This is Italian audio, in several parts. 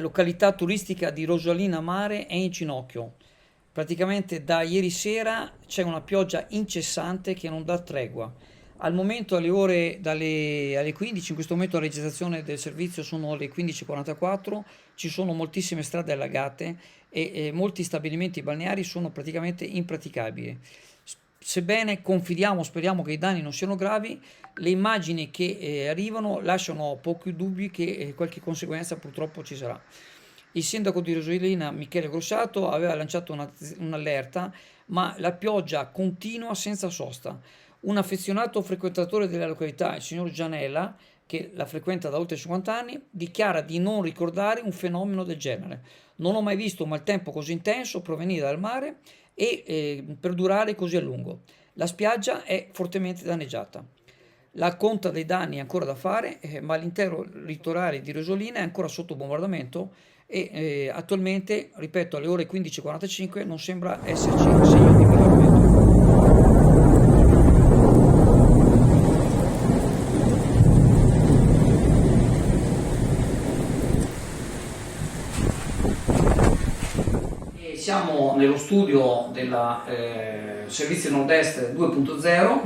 località turistica di Rosolina Mare è in ginocchio. Praticamente da ieri sera c'è una pioggia incessante che non dà tregua. Al momento alle 15, in questo momento la registrazione del servizio sono le 15:44, ci sono moltissime strade allagate e molti stabilimenti balneari sono praticamente impraticabili. Sebbene confidiamo, speriamo che i danni non siano gravi, le immagini che arrivano lasciano pochi dubbi che qualche conseguenza purtroppo ci sarà. Il sindaco di Rosolina, Michele Grossato, aveva lanciato un'allerta, ma la pioggia continua senza sosta. Un affezionato frequentatore della località, il signor Gianella, che la frequenta da oltre 50 anni, dichiara di non ricordare un fenomeno del genere. Non ho mai visto un maltempo così intenso provenire dal mare e perdurare così a lungo. La spiaggia è fortemente danneggiata. La conta dei danni è ancora da fare, ma l'intero litorale di Rosolina è ancora sotto bombardamento e attualmente, ripeto, alle ore 15:45 non sembra esserci segno di miglioramento. Siamo nello studio del Servizio Nord-Est 2.0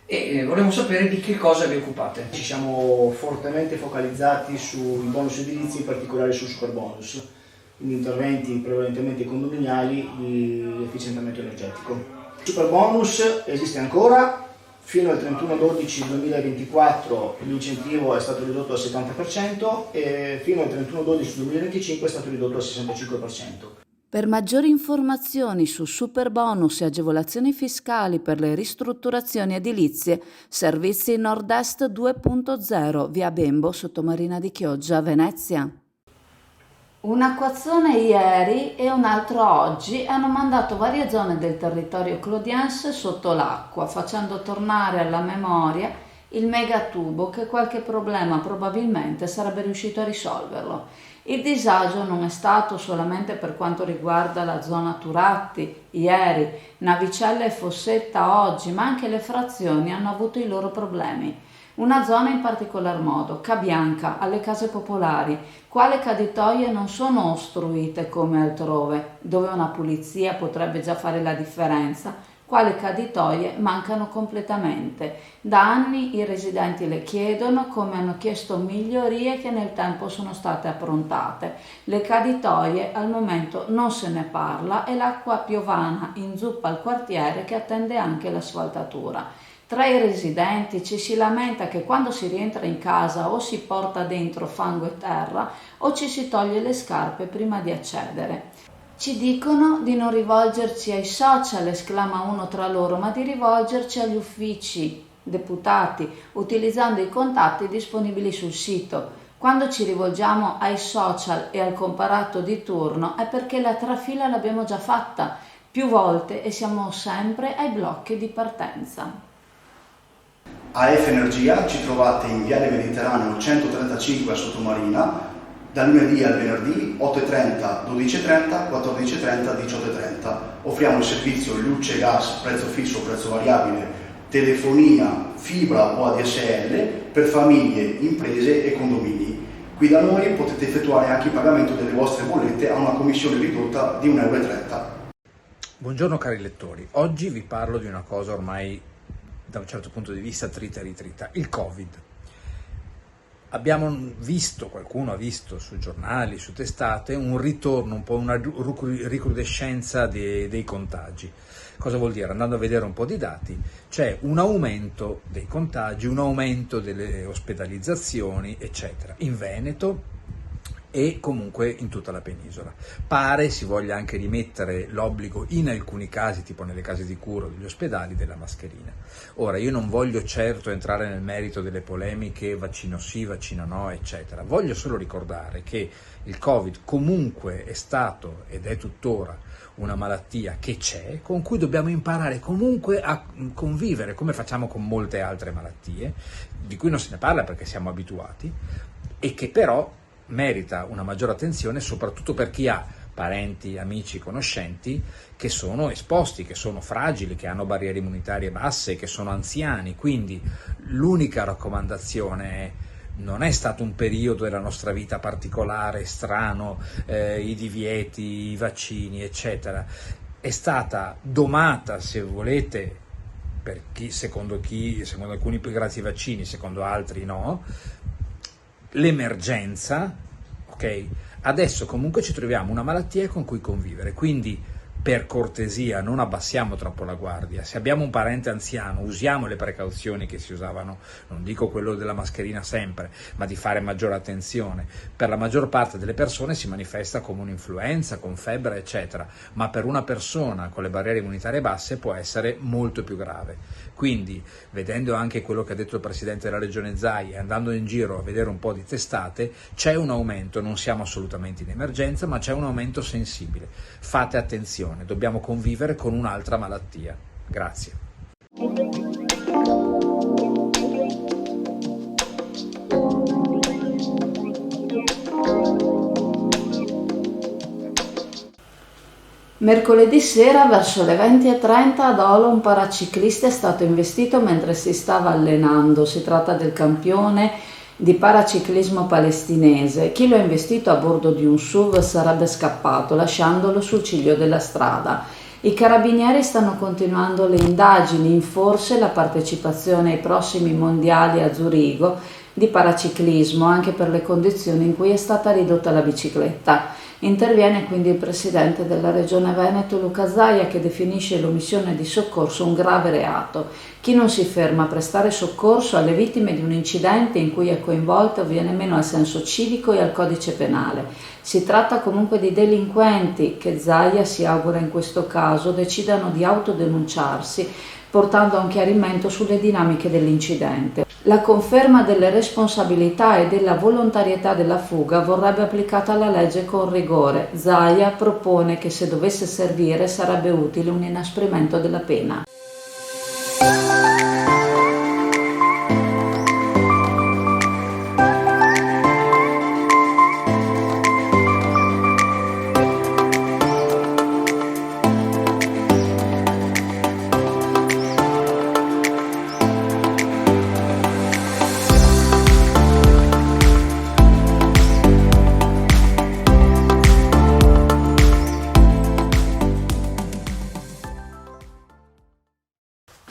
e vorremmo sapere di che cosa vi occupate. Ci siamo fortemente focalizzati sui bonus edilizi, in particolare sul superbonus, quindi interventi prevalentemente condominiali di efficientamento energetico. Il superbonus esiste ancora, fino al 31/12/2024 l'incentivo è stato ridotto al 70% e fino al 31/12/2025 è stato ridotto al 65%. Per maggiori informazioni su superbonus e agevolazioni fiscali per le ristrutturazioni edilizie, Servizi Nord-Est 2.0, via Bembo, Sottomarina di Chioggia, Venezia. Un acquazzone ieri e un altro oggi hanno mandato varie zone del territorio clodiense sotto l'acqua, facendo tornare alla memoria il megatubo che qualche problema probabilmente sarebbe riuscito a risolverlo. Il disagio non è stato solamente per quanto riguarda la zona Turatti, ieri, Navicella e Fossetta oggi, ma anche le frazioni hanno avuto i loro problemi. Una zona in particolar modo, Cabianca, alle case popolari, quale caditoie non sono ostruite come altrove, dove una pulizia potrebbe già fare la differenza, quale caditoie mancano completamente. Da anni i residenti le chiedono, come hanno chiesto migliorie che nel tempo sono state approntate. Le caditoie al momento non se ne parla e l'acqua piovana inzuppa il quartiere che attende anche l'asfaltatura. Tra i residenti ci si lamenta che quando si rientra in casa o si porta dentro fango e terra o ci si toglie le scarpe prima di accedere. Ci dicono di non rivolgerci ai social, esclama uno tra loro, ma di rivolgerci agli uffici deputati, utilizzando i contatti disponibili sul sito. Quando ci rivolgiamo ai social e al comparato di turno è perché la trafila l'abbiamo già fatta più volte e siamo sempre ai blocchi di partenza. AF Energia ci trovate in Viale Mediterraneo 135 a Sottomarina, dal lunedì al venerdì 8:30, 12:30, 14:30, 18:30. Offriamo il servizio luce, gas, prezzo fisso, prezzo variabile, telefonia, fibra o ADSL per famiglie, imprese e condomini. Qui da noi potete effettuare anche il pagamento delle vostre bollette a una commissione ridotta di 1,30 €. Buongiorno cari lettori, oggi vi parlo di una cosa ormai da un certo punto di vista trita e ritrita, il Covid. Abbiamo visto, qualcuno ha visto su giornali, su testate, un ritorno, un po' una ricrudescenza dei contagi. Cosa vuol dire? Andando a vedere un po' di dati, c'è un aumento dei contagi, un aumento delle ospedalizzazioni, eccetera. In Veneto e comunque in tutta la penisola. Pare si voglia anche rimettere l'obbligo in alcuni casi, tipo nelle case di cura o degli ospedali, della mascherina. Ora, io non voglio certo entrare nel merito delle polemiche vaccino sì, vaccino no, eccetera. Voglio solo ricordare che il Covid comunque è stato ed è tuttora una malattia che c'è, con cui dobbiamo imparare comunque a convivere, come facciamo con molte altre malattie, di cui non se ne parla perché siamo abituati, e che però merita una maggiore attenzione soprattutto per chi ha parenti, amici, conoscenti che sono esposti, che sono fragili, che hanno barriere immunitarie basse, che sono anziani. Quindi l'unica raccomandazione è non è stato un periodo della nostra vita particolare, strano, i divieti, i vaccini, eccetera. È stata domata, se volete, per secondo alcuni grazie ai vaccini, secondo altri no, l'emergenza, ok? Adesso comunque ci troviamo una malattia con cui convivere, quindi per cortesia non abbassiamo troppo la guardia. Se abbiamo un parente anziano, usiamo le precauzioni che si usavano, non dico quello della mascherina sempre, ma di fare maggiore attenzione. Per la maggior parte delle persone si manifesta come un'influenza, con febbre, eccetera, ma per una persona con le barriere immunitarie basse può essere molto più grave. Quindi, vedendo anche quello che ha detto il Presidente della Regione Zaia e andando in giro a vedere un po' di testate, c'è un aumento, non siamo assolutamente in emergenza, ma c'è un aumento sensibile. Fate attenzione, dobbiamo convivere con un'altra malattia. Grazie. Mercoledì sera verso le 20:30 ad Olo un paraciclista è stato investito mentre si stava allenando. Si tratta del campione di paraciclismo palestinese. Chi lo ha investito a bordo di un SUV sarebbe scappato lasciandolo sul ciglio della strada. I carabinieri stanno continuando le indagini, in forse la partecipazione ai prossimi mondiali a Zurigo di paraciclismo anche per le condizioni in cui è stata ridotta la bicicletta. Interviene quindi il presidente della Regione Veneto Luca Zaia, che definisce l'omissione di soccorso un grave reato. Chi non si ferma a prestare soccorso alle vittime di un incidente in cui è coinvolto viene meno al senso civico e al codice penale. Si tratta comunque di delinquenti che Zaia si augura in questo caso decidano di autodenunciarsi, portando a un chiarimento sulle dinamiche dell'incidente. La conferma delle responsabilità e della volontarietà della fuga vorrebbe applicata la legge con rigore. Zaia propone che se dovesse servire sarebbe utile un inasprimento della pena.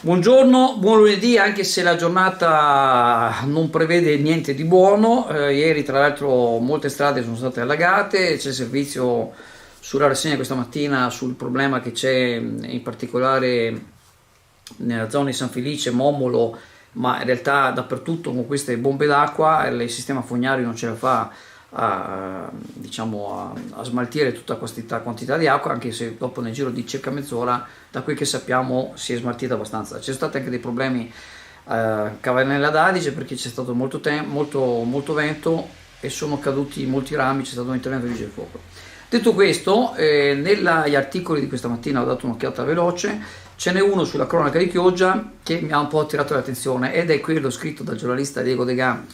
Buongiorno, buon lunedì, anche se la giornata non prevede niente di buono. Ieri tra l'altro molte strade sono state allagate, c'è servizio sulla rassegna questa mattina sul problema che c'è in particolare nella zona di San Felice, Momolo, ma in realtà dappertutto con queste bombe d'acqua. Il sistema fognario non ce la fa a smaltire tutta questa quantità di acqua, anche se dopo nel giro di circa mezz'ora, da quel che sappiamo, si è smaltita abbastanza. C'è stato anche dei problemi a Cavernella d'Adige perché c'è stato molto vento e sono caduti molti rami, c'è stato un intervento di vigili del fuoco. Detto questo, negli articoli di questa mattina ho dato un'occhiata veloce. Ce n'è uno sulla cronaca di Chioggia che mi ha un po' attirato l'attenzione ed è quello scritto dal giornalista Diego Degan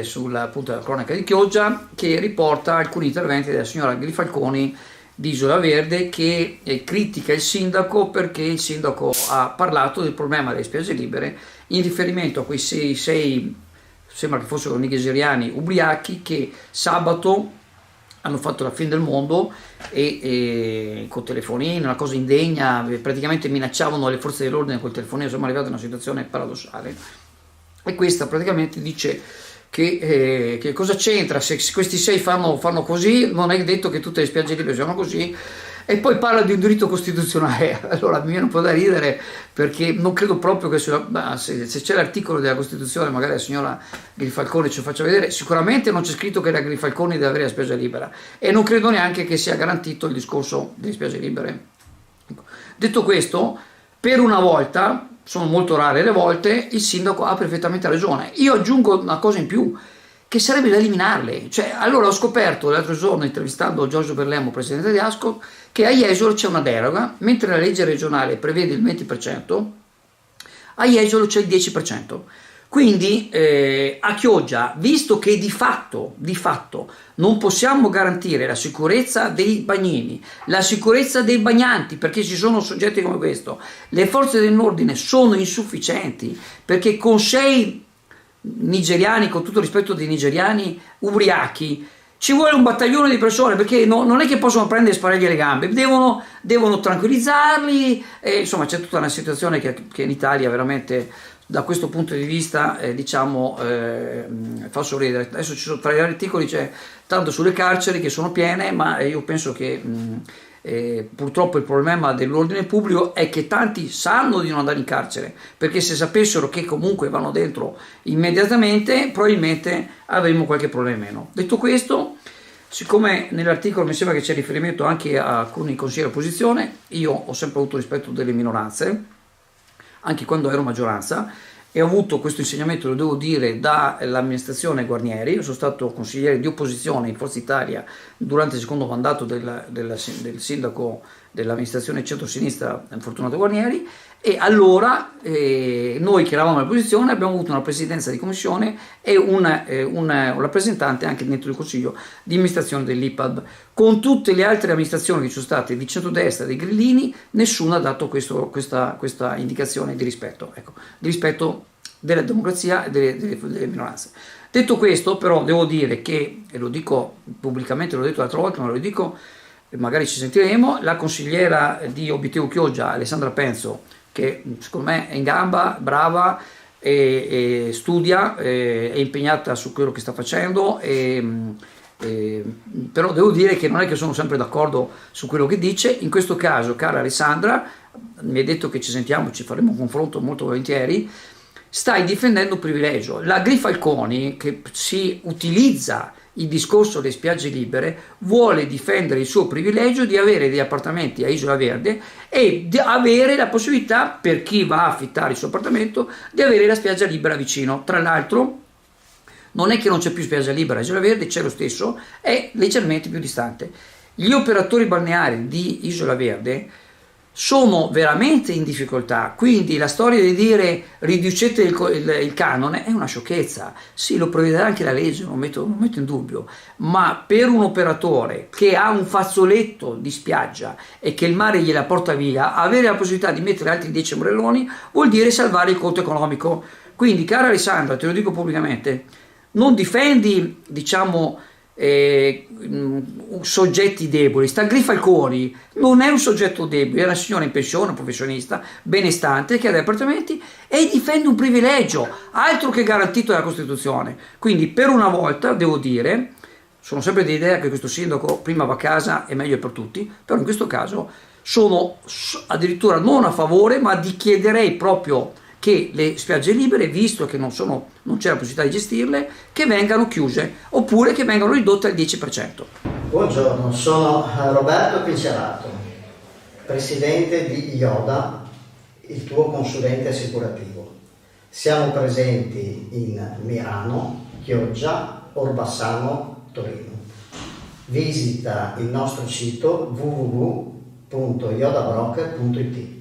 sulla appunto della cronaca di Chioggia, che riporta alcuni interventi della signora Grifalconi di Isola Verde, che critica il sindaco perché il sindaco ha parlato del problema delle spiagge libere in riferimento a quei sei sembra che fossero nigeriani ubriachi che sabato hanno fatto la fine del mondo e con telefonini, una cosa indegna, praticamente minacciavano le forze dell'ordine col telefonino. Siamo arrivati a una situazione paradossale e questa praticamente dice che cosa c'entra se questi sei fanno così, non è detto che tutte le spiagge libere siano così, e poi parla di un diritto costituzionale. Allora mi viene un po' da ridere, perché non credo proprio che se c'è l'articolo della Costituzione, magari la signora Grifalconi ce lo faccia vedere. Sicuramente non c'è scritto che la Grifalconi deve avere la spiaggia libera e non credo neanche che sia garantito il discorso delle spiagge libere. Detto questo, per una volta, sono molto rare le volte, il sindaco ha perfettamente ragione. Io aggiungo una cosa in più, che sarebbe da eliminarle. Cioè, allora ho scoperto l'altro giorno, intervistando Giorgio Berlemo, presidente di Ascol, che a Jesolo c'è una deroga, mentre la legge regionale prevede il 20%, a Jesolo c'è il 10%. Quindi a Chioggia, visto che di fatto non possiamo garantire la sicurezza dei bagnini, la sicurezza dei bagnanti, perché ci sono soggetti come questo, le forze dell'ordine sono insufficienti, perché con 6 nigeriani, con tutto il rispetto dei nigeriani, ubriachi, ci vuole un battaglione di persone, perché non è che possono prendere e sparargli le gambe, devono tranquillizzarli, e insomma c'è tutta una situazione che in Italia veramente da questo punto di vista fa sorridere. Adesso tra gli articoli c'è tanto sulle carceri che sono piene, ma io penso che purtroppo il problema dell'ordine pubblico è che tanti sanno di non andare in carcere, perché se sapessero che comunque vanno dentro immediatamente probabilmente avremmo qualche problema meno. Detto questo, siccome nell'articolo mi sembra che c'è riferimento anche a alcuni consiglieri dell'opposizione, io ho sempre avuto rispetto delle minoranze, anche quando ero maggioranza, e ho avuto questo insegnamento, lo devo dire, dall'amministrazione Guarnieri. Io sono stato consigliere di opposizione in Forza Italia durante il secondo mandato del sindaco dell'amministrazione centro-sinistra Fortunato Guarnieri, e allora noi che eravamo all'opposizione abbiamo avuto una presidenza di commissione e un rappresentante anche dentro il consiglio di amministrazione dell'IPAB. Con tutte le altre amministrazioni che ci sono state di centrodestra, dei grillini, nessuno ha dato questa indicazione di rispetto, ecco, di rispetto della democrazia e delle minoranze. Detto questo, però, devo dire che, e lo dico pubblicamente, l'ho detto l'altra volta, ma lo dico, magari ci sentiremo, la consigliera di Obiteu Chioggia, Alessandra Penzo, che secondo me è in gamba, brava, e studia, è impegnata su quello che sta facendo, però devo dire che non è che sono sempre d'accordo su quello che dice. In questo caso, cara Alessandra, mi hai detto che ci sentiamo, ci faremo un confronto molto volentieri, stai difendendo un privilegio. La Grifalconi, che si utilizza il discorso delle spiagge libere, vuole difendere il suo privilegio di avere degli appartamenti a Isola Verde e di avere la possibilità, per chi va a affittare il suo appartamento, di avere la spiaggia libera vicino. Tra l'altro non è che non c'è più spiaggia libera a Isola Verde, c'è lo stesso, è leggermente più distante. Gli operatori balneari di Isola Verde sono veramente in difficoltà, quindi la storia di dire riducete il canone è una sciocchezza. Sì, lo prevederà anche la legge, non metto in dubbio, ma per un operatore che ha un fazzoletto di spiaggia e che il mare gliela porta via, avere la possibilità di mettere altri 10 ombrelloni vuol dire salvare il conto economico. Quindi, cara Alessandra, te lo dico pubblicamente, non difendi, diciamo, soggetti deboli. Sta Grifalconi non è un soggetto debole, è una signora in pensione, un professionista benestante che ha degli appartamenti e difende un privilegio, altro che garantito dalla Costituzione. Quindi, per una volta, devo dire, sono sempre dell'idea che questo sindaco prima va a casa e meglio per tutti, però in questo caso sono addirittura non a favore, ma di chiederei proprio che le spiagge libere, visto che non c'è la possibilità di gestirle, che vengano chiuse oppure che vengano ridotte al 10%. Buongiorno, sono Roberto Pincerato, presidente di IODA, il tuo consulente assicurativo. Siamo presenti in Mirano, Chioggia, Orbassano, Torino. Visita il nostro sito www.iodabroker.it.